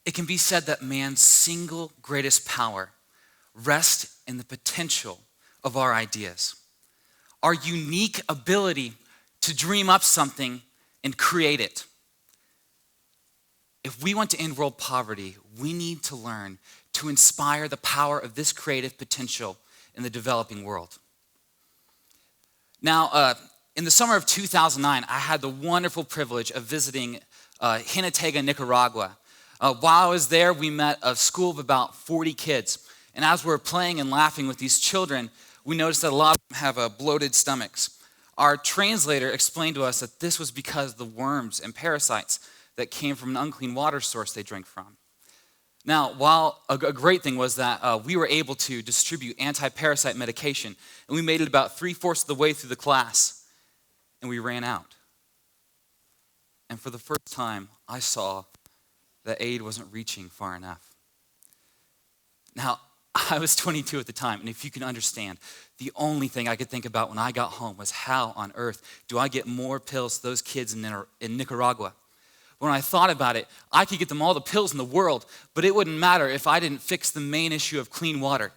it can be said that man's single greatest power rests in the potential of our ideas, our unique ability to dream up something and create it. If we want to end world poverty, we need to learn to inspire the power of this creative potential in the developing world. Now, in the summer of 2009, I had the wonderful privilege of visiting Haiti, Nicaragua. While I was there, we met a school of about 40 kids. And as we were playing and laughing with these children, we noticed that a lot of them have bloated stomachs. Our translator explained to us that this was because of the worms and parasites that came from an unclean water source they drank from. Now, while a great thing was that we were able to distribute anti-parasite medication, and we made it about 3/4 of the way through the class, and we ran out. And for the first time, I saw that aid wasn't reaching far enough. Now, I was 22 at the time, and if you can understand, the only thing I could think about when I got home was how on earth do I get more pills to those kids in Nicaragua? When I thought about it, I could get them all the pills in the world, but it wouldn't matter if I didn't fix the main issue of clean water.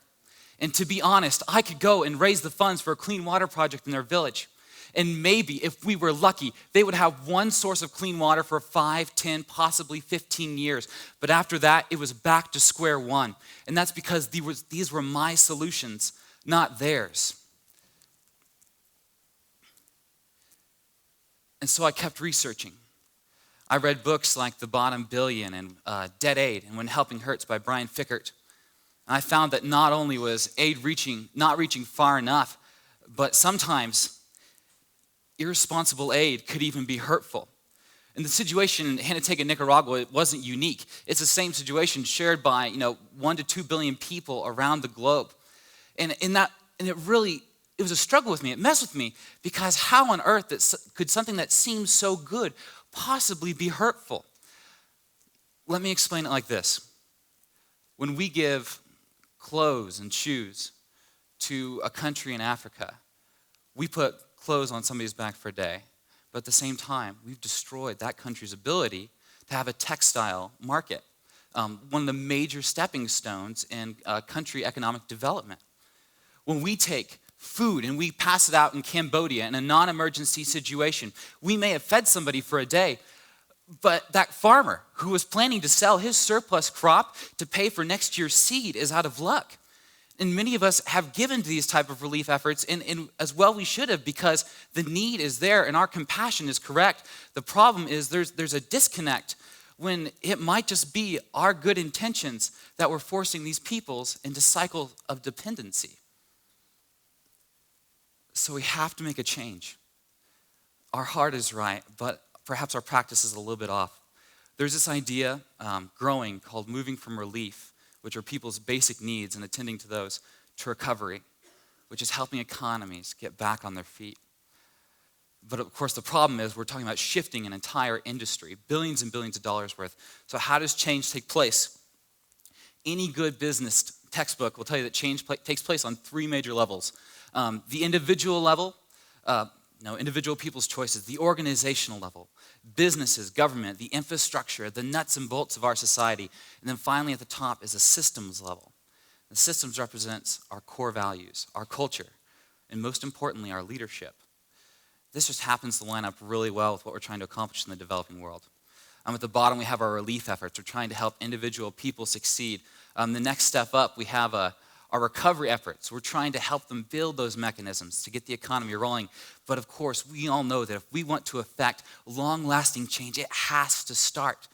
And to be honest, I could go and raise the funds for a clean water project in their village. And maybe, if we were lucky, they would have one source of clean water for 5, 10, possibly 15 years. But after that, it was back to square one. And that's because these were my solutions, not theirs. And so I kept researching. I read books like The Bottom Billion and Dead Aid and When Helping Hurts by Brian Fikkert. And I found that not only was aid not reaching far enough, but sometimes irresponsible aid could even be hurtful. And the situation in Haiti, Nicaragua, it wasn't unique. It's the same situation shared by 1 to 2 billion people around the globe. And it was a struggle with me. It messed with me because how on earth could something that seems so good possibly be hurtful? Let me explain it like this. When we give clothes and shoes to a country in Africa, we put clothes on somebody's back for a day, but at the same time, we've destroyed that country's ability to have a textile market, one of the major stepping stones in country economic development. When we take food and we pass it out in Cambodia in a non-emergency situation, we may have fed somebody for a day, but that farmer who was planning to sell his surplus crop to pay for next year's seed is out of luck. And many of us have given to these type of relief efforts, and as well we should have, because the need is there and our compassion is correct. The problem is there's a disconnect when it might just be our good intentions that we're forcing these peoples into cycle of dependency. So we have to make a change. Our heart is right, but perhaps our practice is a little bit off. There's this idea growing called moving from relief, which are people's basic needs and attending to those, to recovery, which is helping economies get back on their feet. But of course, the problem is we're talking about shifting an entire industry, billions and billions of dollars worth. So how does change take place? Any good business textbook will tell you that change takes place on 3 major levels. The individual level, individual people's choices, the organizational level, businesses, government, the infrastructure, the nuts and bolts of our society, and then finally at the top is the systems level. The systems represents our core values, our culture, and most importantly, our leadership. This just happens to line up really well with what we're trying to accomplish in the developing world. At the bottom, we have our relief efforts. We're trying to help individual people succeed. The next step up, we have our recovery efforts. We're trying to help them build those mechanisms to get the economy rolling. But of course, we all know that if we want to affect long-lasting change, it has to start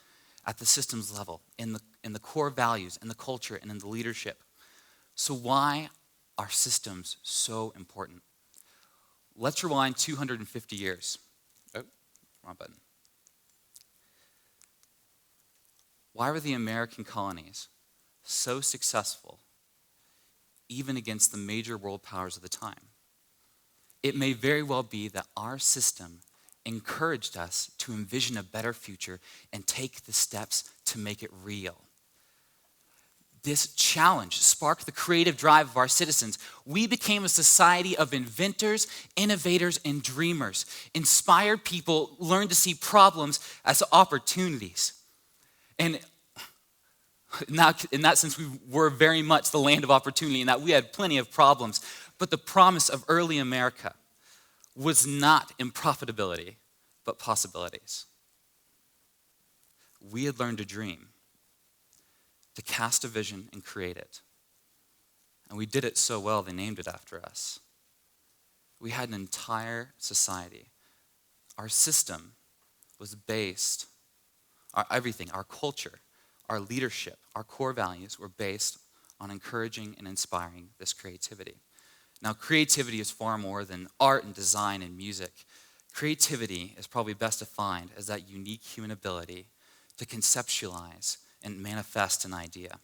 at the systems level, in the core values, in the culture, and in the leadership. So why are systems so important? Let's rewind 250 years. Oh, wrong button. Why were the American colonies so successful even against the major world powers of the time? It may very well be that our system encouraged us to envision a better future and take the steps to make it real. This challenge sparked the creative drive of our citizens. We became a society of inventors, innovators, and dreamers. Inspired people learned to see problems as opportunities. And In that sense, we were very much the land of opportunity in that we had plenty of problems. But the promise of early America was not in profitability, but possibilities. We had learned to dream, to cast a vision and create it. And we did it so well, they named it after us. We had an entire society. Our system was based, everything, our culture, our leadership, our core values were based on encouraging and inspiring this creativity. Now, creativity is far more than art and design and music. Creativity is probably best defined as that unique human ability to conceptualize and manifest an idea.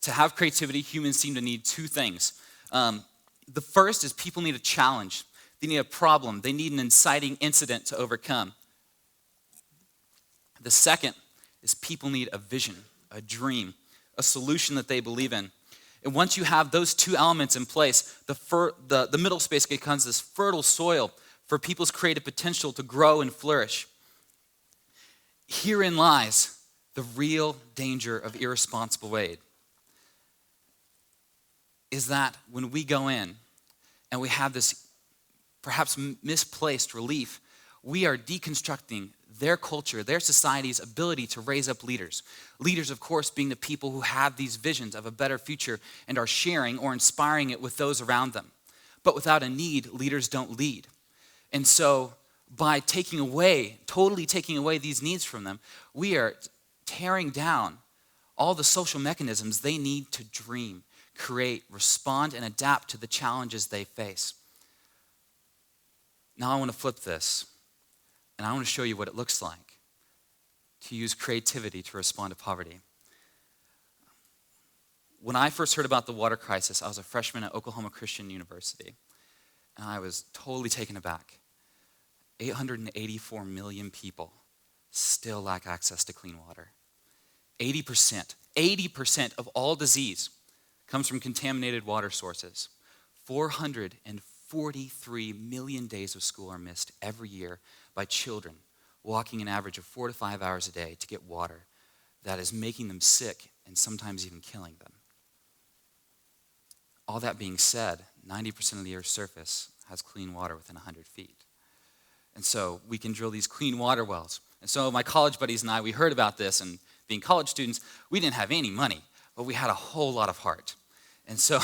To have creativity, humans seem to need two things. The first is people need a challenge. They need a problem. They need an inciting incident to overcome. The second is people need a vision, a dream, a solution that they believe in. And once you have those two elements in place, the middle space becomes this fertile soil for people's creative potential to grow and flourish. Herein lies the real danger of irresponsible aid. Is that when we go in and we have this perhaps misplaced relief, we are deconstructing their culture, their society's ability to raise up leaders. Leaders, of course, being the people who have these visions of a better future and are sharing or inspiring it with those around them. But without a need, leaders don't lead. And so by totally taking away these needs from them, we are tearing down all the social mechanisms they need to dream, create, respond, and adapt to the challenges they face. Now I want to flip this, and I want to show you what it looks like to use creativity to respond to poverty. When I first heard about the water crisis, I was a freshman at Oklahoma Christian University, and I was totally taken aback. 884 million people still lack access to clean water. 80% of all disease comes from contaminated water sources. 443 million days of school are missed every year by children walking an average of 4 to 5 hours a day to get water that is making them sick and sometimes even killing them. All that being said, 90% of the Earth's surface has clean water within 100 feet. And so we can drill these clean water wells. And so my college buddies and I, we heard about this, and being college students, we didn't have any money, but we had a whole lot of heart. And so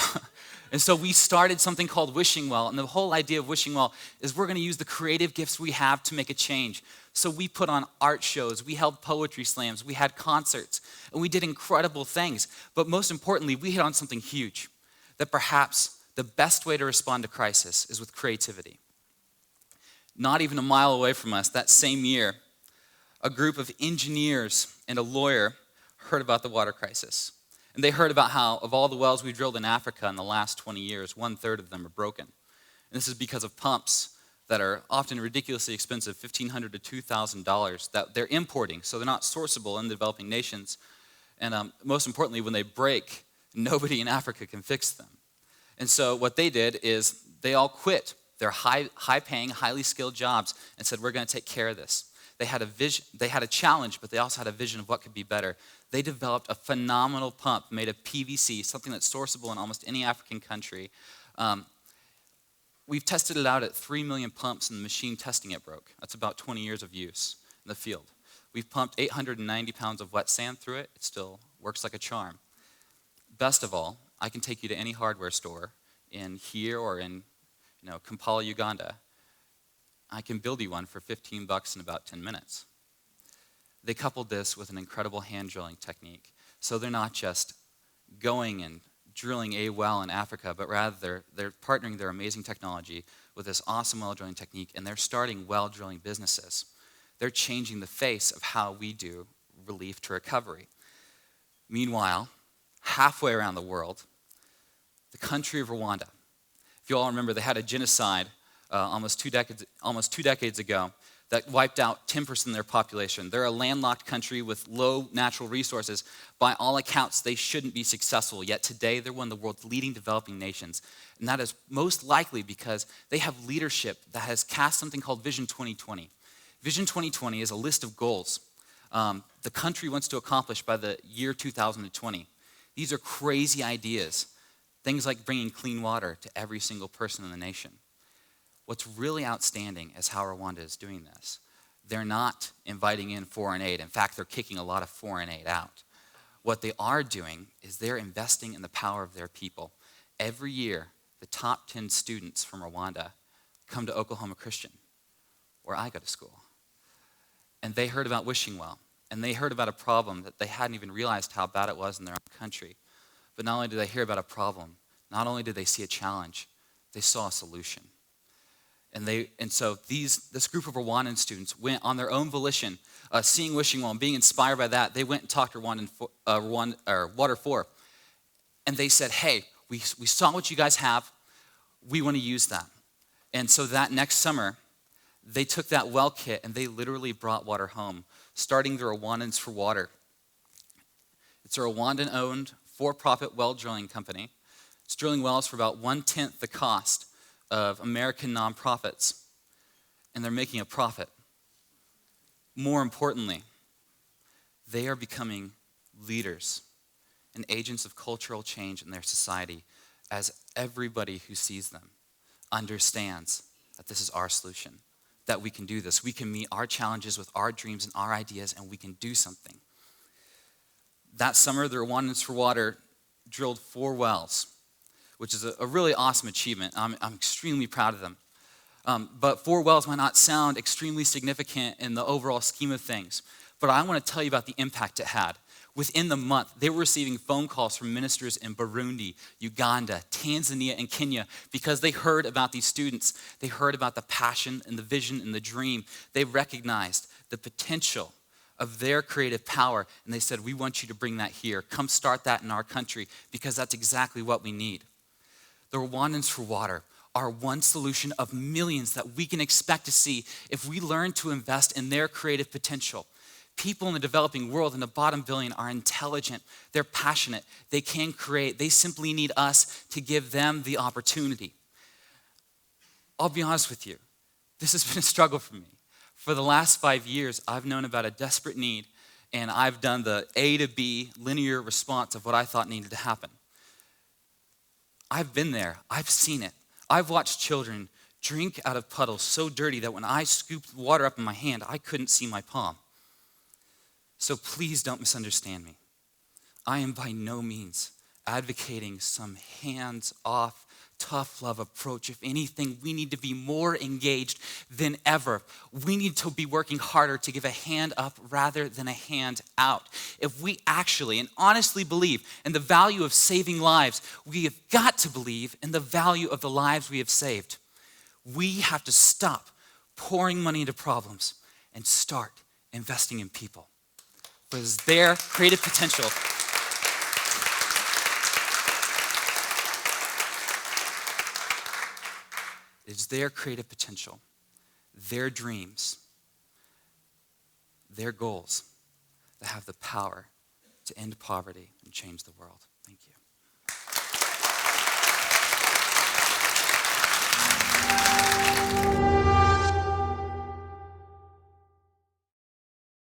we started something called Wishing Well, and the whole idea of Wishing Well is we're going to use the creative gifts we have to make a change. So we put on art shows, we held poetry slams, we had concerts, and we did incredible things. But most importantly, we hit on something huge, that perhaps the best way to respond to crisis is with creativity. Not even a mile away from us, that same year, a group of engineers and a lawyer heard about the water crisis. And they heard about how, of all the wells we drilled in Africa in the last 20 years, 1/3 of them are broken. And this is because of pumps that are often ridiculously expensive, $1,500 to $2,000, that they're importing, so they're not sourceable in the developing nations. And most importantly, when they break, nobody in Africa can fix them. And so what they did is they all quit their high-paying, highly skilled jobs and said, we're going to take care of this. They had a vision, they had a challenge, but they also had a vision of what could be better. They developed a phenomenal pump made of PVC, something that's sourceable in almost any African country. We've tested it out at 3 million pumps, and the machine testing it broke. That's about 20 years of use in the field. We've pumped 890 pounds of wet sand through it. It still works like a charm. Best of all, I can take you to any hardware store in here or in Kampala, Uganda. I can build you one for $15 in about 10 minutes. They coupled this with an incredible hand drilling technique. So they're not just going and drilling a well in Africa, but rather they're partnering their amazing technology with this awesome well drilling technique, and they're starting well drilling businesses. They're changing the face of how we do relief to recovery. Meanwhile, halfway around the world, the country of Rwanda. If you all remember, they had a genocide almost two decades ago that wiped out 10% of their population. They're a landlocked country with low natural resources. By all accounts, they shouldn't be successful, yet today they're one of the world's leading developing nations. And that is most likely because they have leadership that has cast something called Vision 2020. Vision 2020 is a list of goals the country wants to accomplish by the year 2020. These are crazy ideas. Things like bringing clean water to every single person in the nation. What's really outstanding is how Rwanda is doing this. They're not inviting in foreign aid. In fact, they're kicking a lot of foreign aid out. What they are doing is they're investing in the power of their people. Every year, the top 10 students from Rwanda come to Oklahoma Christian, where I go to school. And they heard about Wishing Well, and they heard about a problem that they hadn't even realized how bad it was in their own country. But not only did they hear about a problem, not only did they see a challenge, they saw a solution. And so this group of Rwandan students went on their own volition, seeing Wishing Well and being inspired by that. They went and talked to Water 4, and they said, hey, we saw what you guys have. We want to use that. And so that next summer, they took that well kit and they literally brought water home, starting the Rwandans for Water. It's a Rwandan-owned, for-profit well drilling company. It's drilling wells for about 1/10 the cost of American nonprofits, and they're making a profit. More importantly, they are becoming leaders and agents of cultural change in their society, as everybody who sees them understands that this is our solution, that we can do this. We can meet our challenges with our dreams and our ideas, and we can do something. That summer, the Rwandans for Water drilled 4 wells, which is a really awesome achievement. I'm extremely proud of them. But 4 wells might not sound extremely significant in the overall scheme of things, but I want to tell you about the impact it had. Within the month, they were receiving phone calls from ministers in Burundi, Uganda, Tanzania, and Kenya because they heard about these students. They heard about the passion and the vision and the dream. They recognized the potential of their creative power, and they said, we want you to bring that here. Come start that in our country, because that's exactly what we need. The Rwandans for Water are one solution of millions that we can expect to see if we learn to invest in their creative potential. People in the developing world in the bottom billion are intelligent, they're passionate, they can create. They simply need us to give them the opportunity. I'll be honest with you, this has been a struggle for me. For the last 5 years, I've known about a desperate need, and I've done the A to B linear response of what I thought needed to happen. I've been there, I've seen it. I've watched children drink out of puddles so dirty that when I scooped water up in my hand, I couldn't see my palm. So please don't misunderstand me. I am by no means advocating some hands-off, tough love approach. If anything, we need to be more engaged than ever. We need to be working harder to give a hand up rather than a hand out. If we actually and honestly believe in the value of saving lives, we have got to believe in the value of the lives we have saved. We have to stop pouring money into problems and start investing in people. Because their creative potential is their creative potential, their dreams, their goals that have the power to end poverty and change the world. Thank you.